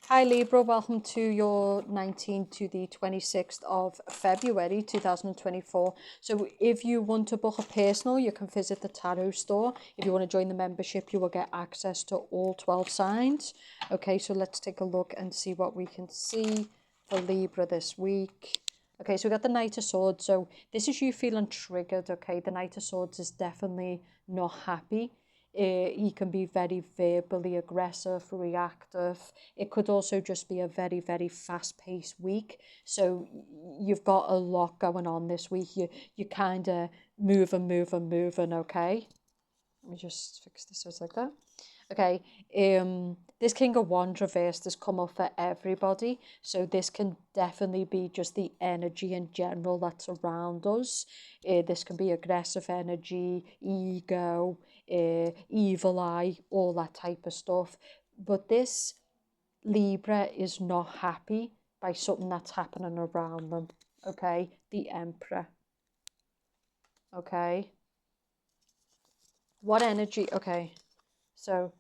Hi Libra, welcome to your 19th to the 26th of February 2024. So if you want to book a personal, you can visit the tarot store. If you want to join the membership, you will get access to all 12 signs. Okay, so let's take a look and see what we can see for Libra this week. Okay, so we got the Knight of Swords. So this is you feeling triggered, okay? The Knight of Swords is definitely not happy. He can be very verbally aggressive, reactive. It could also just be a very, very fast-paced week. So you've got a lot going on this week. You kind of moving, okay? Let me just fix this so it's like that. Okay, this King of Wands reversed has come up for everybody. So this can definitely be just the energy in general that's around us. This can be aggressive energy, ego, evil eye, all that type of stuff. But this Libra is not happy by something that's happening around them. Okay, the Emperor. Okay, what energy? Okay, so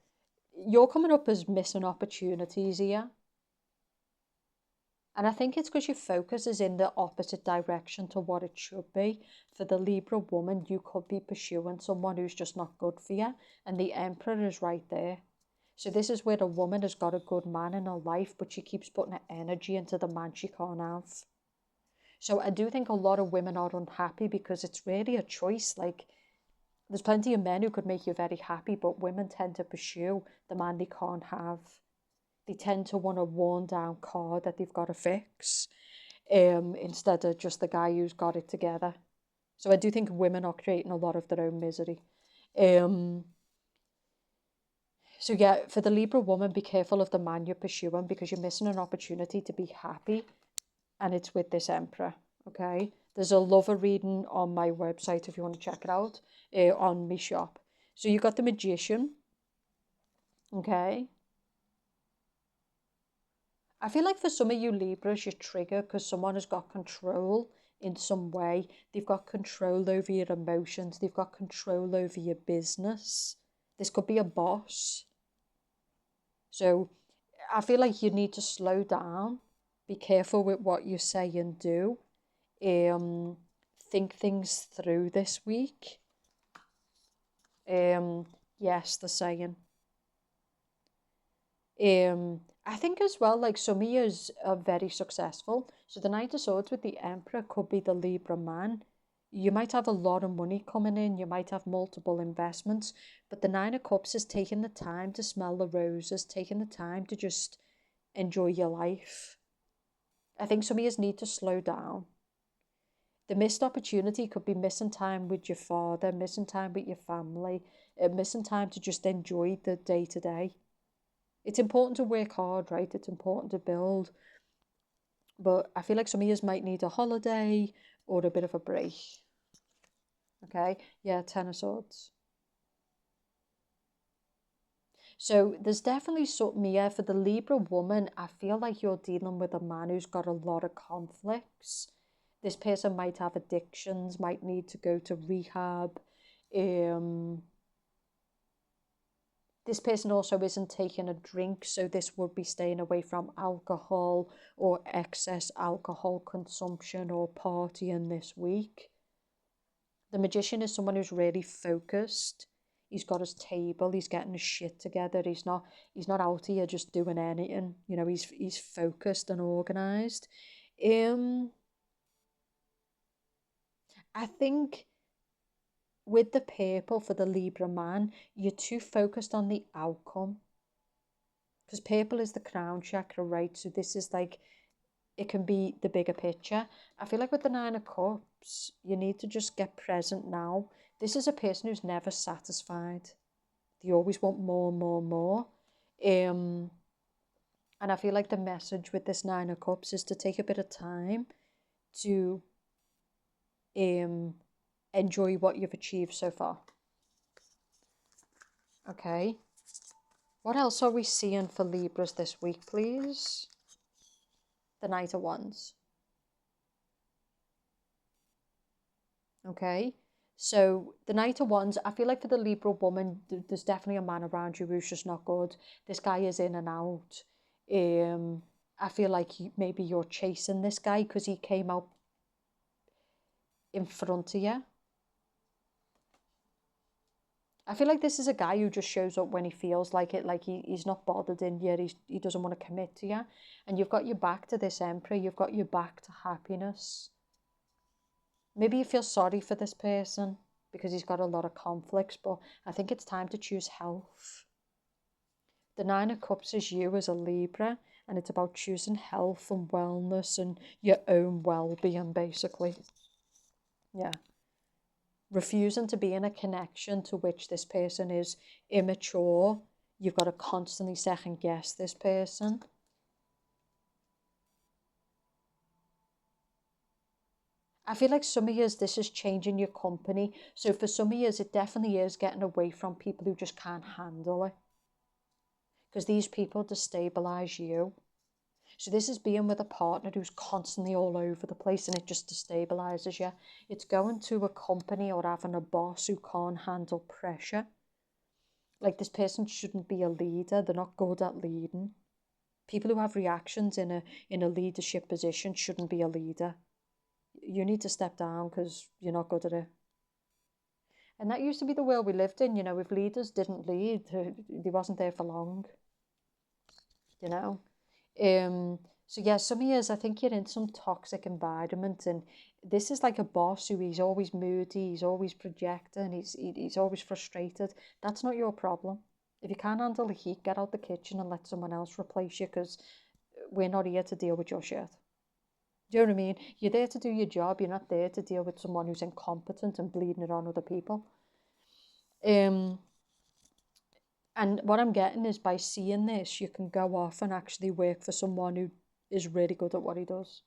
you're coming up as missing opportunities here. And I think it's because your focus is in the opposite direction to what it should be. For the Libra woman, you could be pursuing someone who's just not good for you. And the Emperor is right there. So this is where the woman has got a good man in her life, but she keeps putting her energy into the man she can't have. So I do think a lot of women are unhappy because it's really a choice. Like, there's plenty of men who could make you very happy, but women tend to pursue the man they can't have. They tend to want a worn down car that they've got to fix, instead of just the guy who's got it together. So I do think women are creating a lot of their own misery. So yeah, for the Libra woman, be careful of the man you're pursuing because you're missing an opportunity to be happy, and it's with this Emperor. Okay, there's a lover reading on my website if you want to check it out, on my shop. So you got the Magician. Okay, I feel like for some of you Libras, you're triggered because someone has got control in some way. They've got control over your emotions. They've got control over your business. This could be a boss. So I feel like you need to slow down. Be careful with what you say and do. Think things through this week. Yes, the saying. I think as well, like some of yous are very successful. So the Knight of Swords with the Emperor could be the Libra man. You might have a lot of money coming in, you might have multiple investments, but the Nine of Cups is taking the time to smell the roses, taking the time to just enjoy your life. I think some of yous need to slow down. The missed opportunity could be missing time with your father, missing time with your family, missing time to just enjoy the day to day. It's important to work hard, right? It's important to build. But I feel like some of you might need a holiday or a bit of a break. Okay? Yeah, Ten of Swords. So there's definitely something here for the Libra woman. I feel like you're dealing with a man who's got a lot of conflicts. This person might have addictions, might need to go to rehab. This person also isn't taking a drink, so this would be staying away from alcohol or excess alcohol consumption or partying this week. The Magician is someone who's really focused. He's got his table, he's getting his shit together. He's not out here just doing anything. You know, he's focused and organized. I think with the purple for the Libra man, you're too focused on the outcome. Because purple is the crown chakra, right? So this is like, it can be the bigger picture. I feel like with the Nine of Cups, you need to just get present now. This is a person who's never satisfied. They always want more and more and more. And I feel like the message with this Nine of Cups is to take a bit of time to enjoy what you've achieved so far. Okay. What else are we seeing for Libras this week, please? The Knight of Wands. Okay. So the Knight of Wands, I feel like for the Libra woman, there's definitely a man around you who's just not good. This guy is in and out. I feel like maybe you're chasing this guy because he came out in front of you. I feel like this is a guy who just shows up when he feels like it, like he's not bothered in you, he doesn't want to commit to you. And you've got your back to this Emperor, you've got your back to happiness. Maybe you feel sorry for this person because he's got a lot of conflicts, but I think it's time to choose health. The Nine of Cups is you as a Libra, and it's about choosing health and wellness and your own well-being, basically. Yeah. Refusing to be in a connection to which this person is immature. You've got to constantly second guess this person. I feel like some of you, this is changing your company. So for some of you, it definitely is getting away from people who just can't handle it. Because these people destabilize you. So this is being with a partner who's constantly all over the place and it just destabilizes you. It's going to a company or having a boss who can't handle pressure. Like, this person shouldn't be a leader. They're not good at leading. People who have reactions in a leadership position shouldn't be a leader. You need to step down because you're not good at it. And that used to be the world we lived in, you know, if leaders didn't lead, they wasn't there for long, you know. So yeah, some years I think you're in some toxic environment, and this is like a boss who he's always moody, he's always projecting, he's always frustrated. That's not your problem. If you can't handle the heat, get out the kitchen and let someone else replace you, because we're not here to deal with your shit. Do you know what I mean? You're there to do your job. You're not there to deal with someone who's incompetent and bleeding it on other people. And what I'm getting is, by seeing this, you can go off and actually work for someone who is really good at what he does.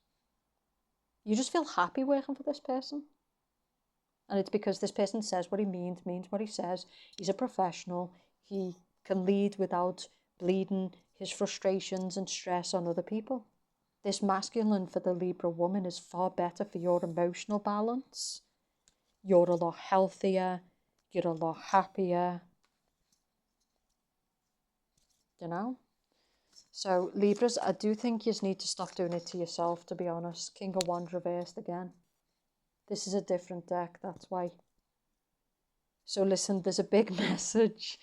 You just feel happy working for this person. And it's because this person says what he means what he says. He's a professional. He can lead without bleeding his frustrations and stress on other people. This masculine for the Libra woman is far better for your emotional balance. You're a lot healthier. You're a lot happier. You know? So, Libras, I do think you need to stop doing it to yourself, to be honest. King of Wands reversed again. This is a different deck, that's why. So listen, there's a big message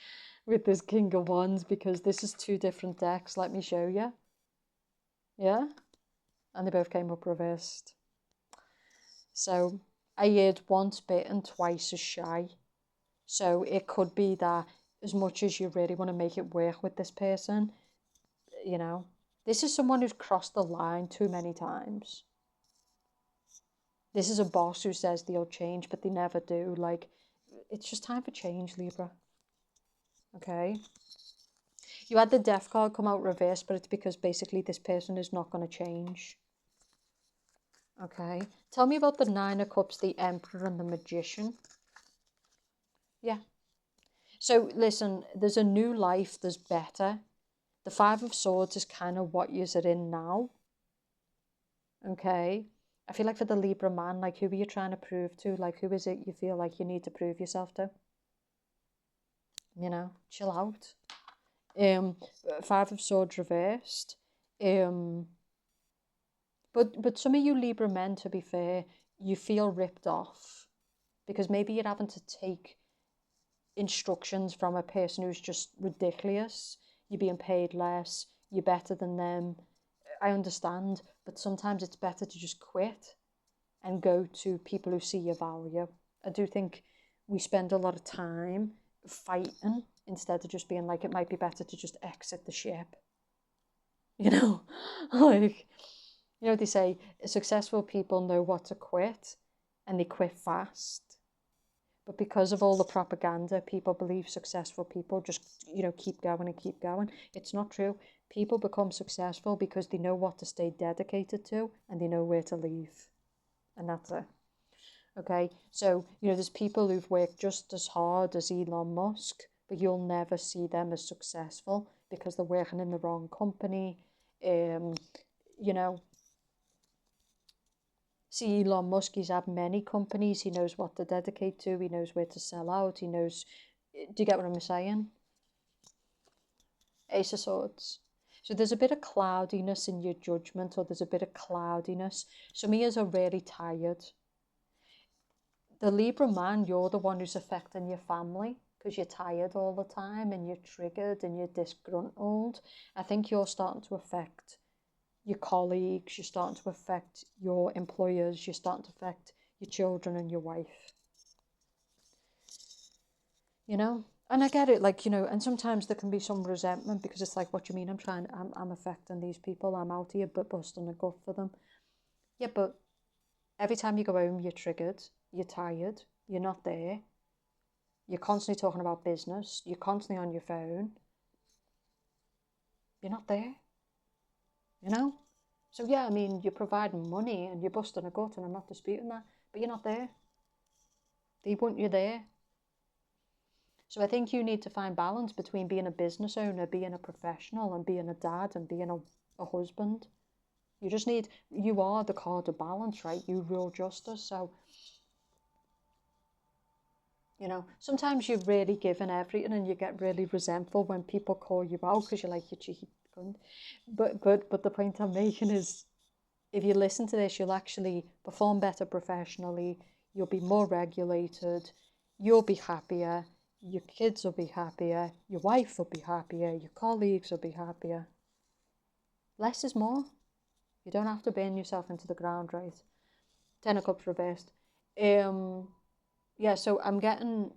with this King of Wands, because this is two different decks. Let me show you. Yeah? And they both came up reversed. So, I heard once bitten, twice as shy. So it could be that as much as you really want to make it work with this person, you know, this is someone who's crossed the line too many times. This is a boss who says they'll change, but they never do. Like, it's just time for change, Libra. Okay? You had the Death card come out reversed, but it's because basically this person is not going to change. Okay? Tell me about the Nine of Cups, the Emperor, and the Magician. Yeah. So, listen, there's a new life, there's better. The Five of Swords is kind of what you're in now. Okay? I feel like for the Libra man, like, who are you trying to prove to? Like, who is it you feel like you need to prove yourself to? You know, chill out. Five of Swords reversed. But some of you Libra men, to be fair, you feel ripped off because maybe you're having to take instructions from a person who's just ridiculous. You're being paid less. You're better than them. I understand, but sometimes it's better to just quit and go to people who see your value. I do think we spend a lot of time fighting instead of just being like, it might be better to just exit the ship. You know, like, you know, they say successful people know what to quit and they quit fast. But because of all the propaganda, people believe successful people just, you know, keep going and keep going. It's not true. People become successful because they know what to stay dedicated to and they know where to leave. And that's it. Okay, so, you know, there's people who've worked just as hard as Elon Musk, but you'll never see them as successful because they're working in the wrong company. You know, see Elon Musk, he's had many companies. He knows what to dedicate to. He knows where to sell out. He knows, do you get what I'm saying? Ace of Swords. So there's a bit of cloudiness in your judgment, or there's a bit of cloudiness. Some of yous are really tired. The Libra man, you're the one who's affecting your family because you're tired all the time and you're triggered and you're disgruntled. I think you're starting to affect your colleagues, you're starting to affect your employers, you're starting to affect your children and your wife. You know? And I get it, like, you know, and sometimes there can be some resentment because it's like, what do you mean I'm affecting these people, I'm out here but busting a gut for them. Yeah, but every time you go home, you're triggered, you're tired, you're not there. You're constantly talking about business, you're constantly on your phone. You're not there, you know? So yeah, I mean, you're providing money and you're busting a gut, and I'm not disputing that, but you're not there. They want you there. So I think you need to find balance between being a business owner, being a professional, and being a dad and being a husband. You are the card of balance, right? You rule justice. So, you know, sometimes you're really giving everything and you get really resentful when people call you out because you're like, you cheeky cunt. But the point I'm making is, if you listen to this, you'll actually perform better professionally. You'll be more regulated. You'll be happier. Your kids will be happier. Your wife will be happier. Your colleagues will be happier. Less is more. You don't have to burn yourself into the ground, right? 10 of Cups reversed. Yeah, so I'm getting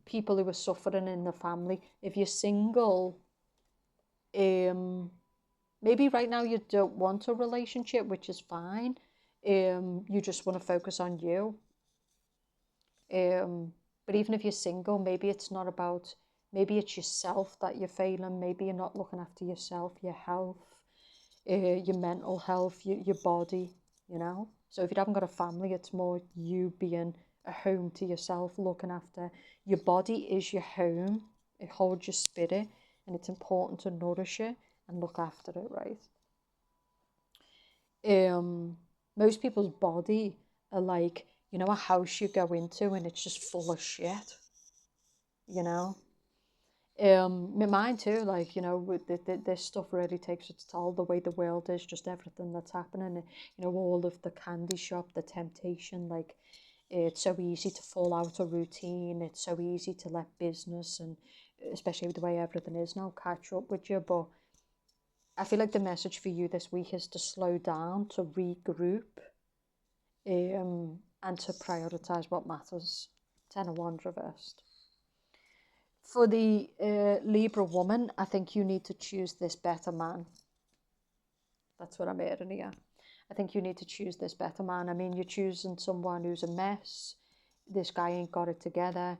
people who are suffering in the family. If you're single, maybe right now you don't want a relationship, which is fine. You just want to focus on you. But even if you're single, maybe it's not about, maybe it's yourself that you're failing. Maybe you're not looking after yourself, your health, your mental health, your body, you know. So if you haven't got a family, it's more you being a home to yourself, looking after your body is your home. It holds your spirit, and it's important to nourish it and look after it, right? Most people's body are like, you know, a house you go into and it's just full of shit, you know. Mine too, like, you know, with this stuff really takes its toll. The way the world is, just everything that's happening, you know, all of the candy shop, the temptation, like, it's so easy to fall out of routine. It's so easy to let business, and especially with the way everything is now, catch up with you. But I feel like the message for you this week is to slow down, to regroup, and to prioritise what matters. 10 of Wands reversed. For the Libra woman, I think you need to choose this better man. That's what I'm hearing here. I think you need to choose this better man. I mean, you're choosing someone who's a mess. This guy ain't got it together.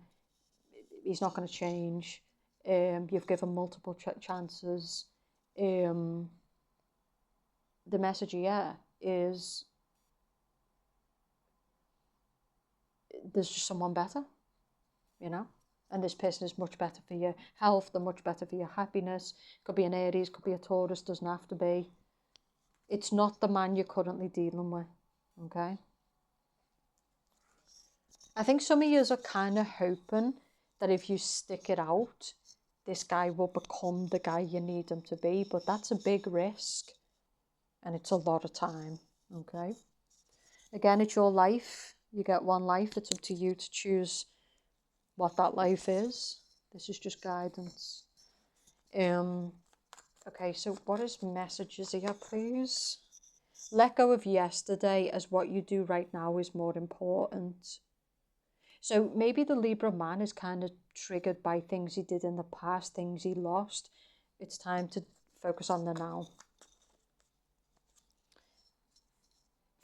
He's not going to change. You've given multiple chances. The message here is there's just someone better, you know? And this person is much better for your health, they're much better for your happiness. Could be an Aries, could be a Taurus, doesn't have to be. It's not the man you're currently dealing with, okay? I think some of you are kind of hoping that if you stick it out, this guy will become the guy you need him to be, but that's a big risk, and it's a lot of time, okay? Again, it's your life. You get one life. It's up to you to choose what that life is. This is just guidance. Okay, so what is messages here, please? Let go of yesterday, as what you do right now is more important. So maybe the Libra man is kind of triggered by things he did in the past, things he lost. It's time to focus on the now.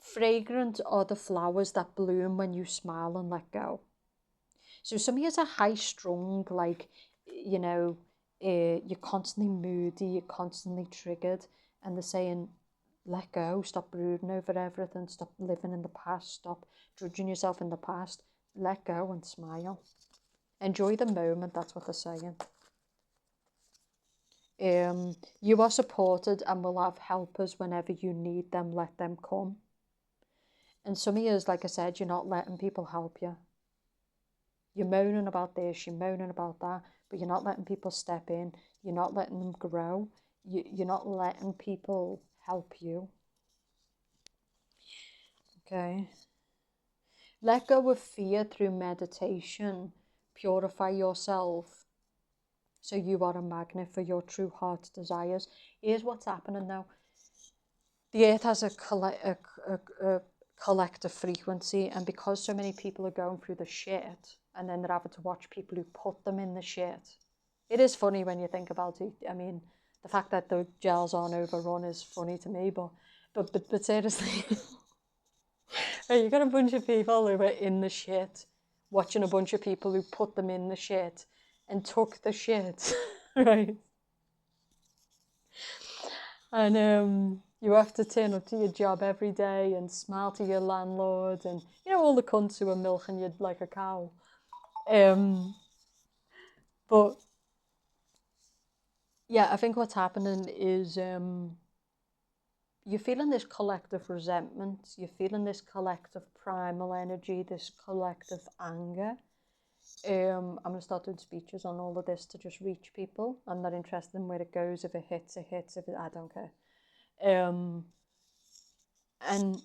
Fragrant are the flowers that bloom when you smile and let go. So some of you are high strung, like, you know, you're constantly moody, you're constantly triggered, and they're saying, let go, stop brooding over everything, stop living in the past, stop judging yourself in the past, let go and smile. Enjoy the moment, that's what they're saying. You are supported and will have helpers whenever you need them, let them come. And some of you, like I said, you're not letting people help you. You're moaning about this, you're moaning about that, but you're not letting people step in. You're not letting them grow. You're not letting people help you. Okay. Let go of fear through meditation. Purify yourself so you are a magnet for your true heart's desires. Here's what's happening now. The earth has a collective frequency, and because so many people are going through the shit, and then they're having to watch people who put them in the shit. It is funny when you think about it. I mean, the fact that the jails aren't overrun is funny to me, but seriously, you got a bunch of people who are in the shit, watching a bunch of people who put them in the shit and took the shit, right? And you have to turn up to your job every day and smile to your landlord, and all the cunts who are milking you like a cow. But yeah, I think what's happening is you're feeling this collective resentment, you're feeling this collective primal energy, this collective anger. I'm going to start doing speeches on all of this to just reach people. I'm not interested in where it goes. If it hits, it hits. I don't care. And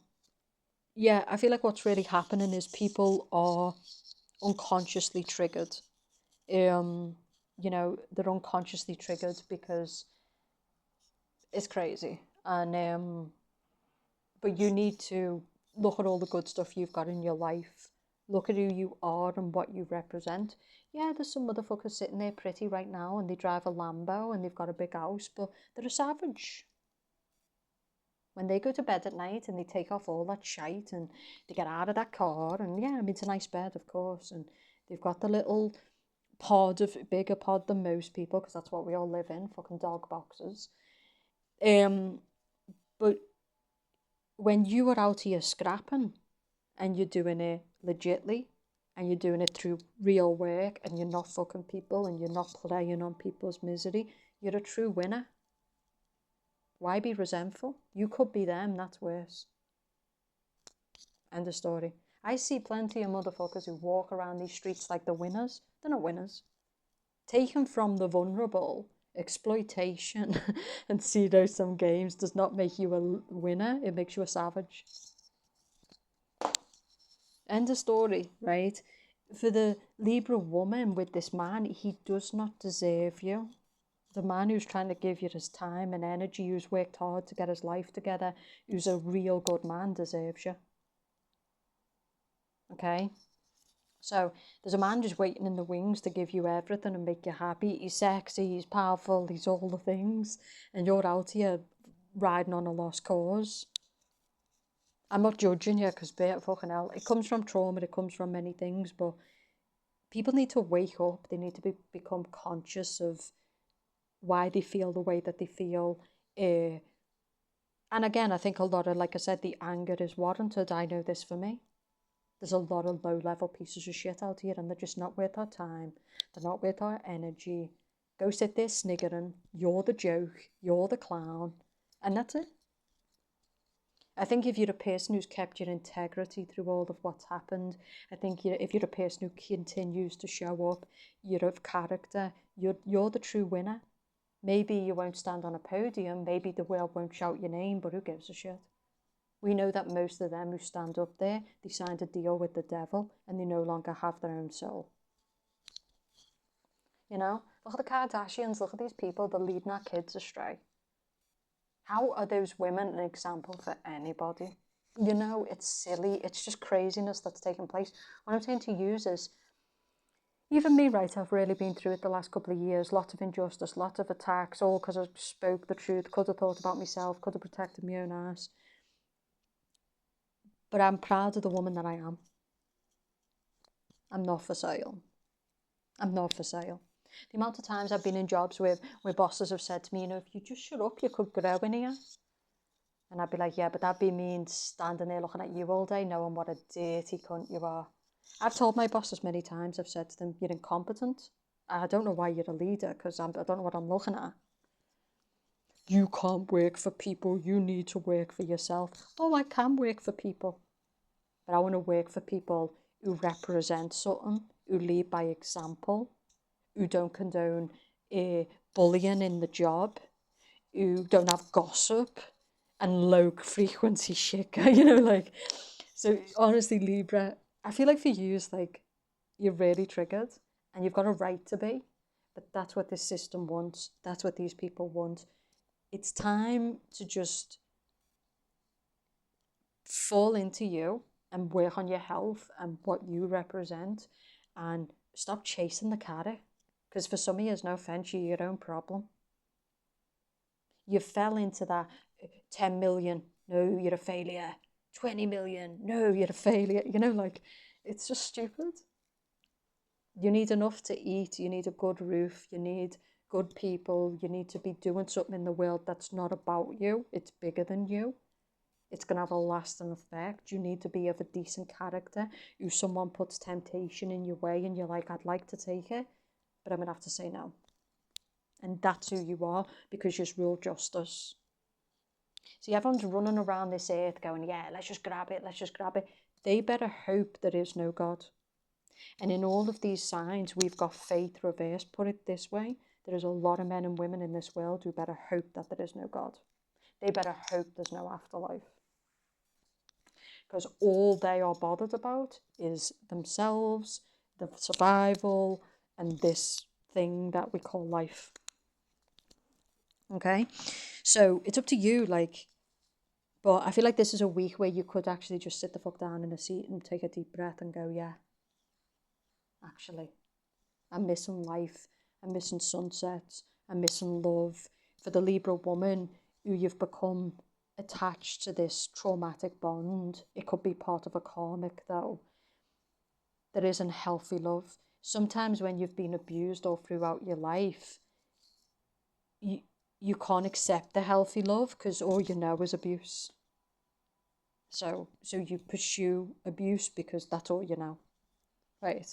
yeah, I feel like what's really happening is people are unconsciously triggered. They're unconsciously triggered because it's crazy. And but you need to look at all the good stuff you've got in your life. Look at who you are and what you represent. Yeah, there's some motherfuckers sitting there pretty right now and they drive a Lambo and they've got a big house, but they're a savage. When they go to bed at night and they take off all that shite and they get out of that car, and yeah, I mean, it's a nice bed, of course, and they've got the little bigger pod than most people, because that's what we all live in, fucking dog boxes. But when you are out here scrapping and you're doing it legitly and you're doing it through real work and you're not fucking people and you're not playing on people's misery, you're a true winner. Why be resentful? You could be them, that's worse. End of story. I see plenty of motherfuckers who walk around these streets like the winners. They're not winners. Taken from the vulnerable, exploitation and pseudo-sum games does not make you a winner. It makes you a savage. End of story, right? For the Libra woman with this man, he does not deserve you. The man who's trying to give you his time and energy, who's worked hard to get his life together, who's a real good man, deserves you. Okay? So there's a man just waiting in the wings to give you everything and make you happy. He's sexy, he's powerful, he's all the things. And you're out here riding on a lost cause. I'm not judging you, because fucking hell, it comes from trauma, it comes from many things, but people need to wake up. They need to become conscious of why they feel the way that they feel. And again, I think a lot of, like I said, the anger is warranted. I know this for me. There's a lot of low-level pieces of shit out here, and they're just not worth our time. They're not worth our energy. Go sit there sniggering. You're the joke. You're the clown. And that's it. I think if you're a person who's kept your integrity through all of what's happened, I think if you're a person who continues to show up, you're of character, you're the true winner. Maybe you won't stand on a podium, maybe the world won't shout your name, but who gives a shit? We know that most of them who stand up there, they signed a deal with the devil and they no longer have their own soul. Look at the Kardashians, look at these people, they're leading our kids astray. How are those women an example for anybody? It's silly. It's just craziness that's taking place. What I'm saying to you is, even me, right, I've really been through it the last couple of years. Lots of injustice, lots of attacks, all because I spoke the truth, could have thought about myself, could have protected my own ass. But I'm proud of the woman that I am. I'm not for sale. I'm not for sale. The amount of times I've been in jobs where bosses have said to me, if you just shut up, you could grow in here. And I'd be like, yeah, but that'd be mean standing there looking at you all day, knowing what a dirty cunt you are. I've told my bosses many times, I've said to them, you're incompetent. I don't know why you're a leader, because I don't know what I'm looking at. You can't work for people, you need to work for yourself. Oh, I can work for people. But I want to work for people who represent something, who lead by example, who don't condone bullying in the job, who don't have gossip and low frequency shit, you know, like, so honestly, Libra, I feel like for you, it's like, you're really triggered and you've got a right to be, but that's what this system wants. That's what these people want. It's time to just fall into you and work on your health and what you represent and stop chasing the carrot. Because for some of you, no offense, you're your own problem. You fell into that 10 million, no, you're a failure. 20 million, no, you're a failure. You know, like, it's just stupid. You need enough to eat, you need a good roof, you need good people, you need to be doing something in the world that's not about you, it's bigger than you. It's going to have a lasting effect. You need to be of a decent character, who someone puts temptation in your way and you're like, I'd like to take it, but I'm going to have to say no. And that's who you are, because you're real justice. See, everyone's running around this earth going, yeah, let's just grab it, let's just grab it. They better hope there is no God. And in all of these signs, we've got faith reversed. Put it this way, there is a lot of men and women in this world who better hope that there is no God. They better hope there's no afterlife. Because all they are bothered about is themselves, the survival, and this thing that we call life. Okay? So it's up to you, like, but I feel like this is a week where you could actually just sit the fuck down in a seat and take a deep breath and go, yeah, actually, I'm missing life, I'm missing sunsets, I'm missing love. For the Libra woman who you've become attached to this traumatic bond, it could be part of a karmic though. There isn't healthy love. Sometimes when you've been abused all throughout your life, you can't accept the healthy love because all you know is abuse. So you pursue abuse because that's all you know, right?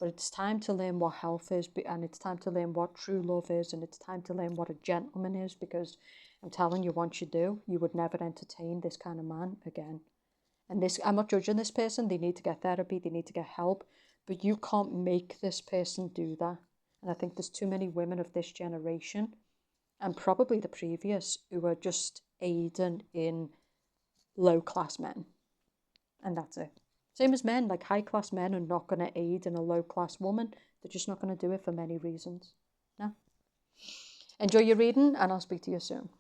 But it's time to learn what health is, and it's time to learn what true love is, and it's time to learn what a gentleman is, because I'm telling you, once you do, you would never entertain this kind of man again. And this, I'm not judging this person, they need to get therapy, they need to get help, but you can't make this person do that. And I think there's too many women of this generation, and probably the previous, who are just aiding in low-class men. And that's it. Same as men, like high-class men are not going to aid in a low-class woman. They're just not going to do it for many reasons. No. Enjoy your reading, and I'll speak to you soon.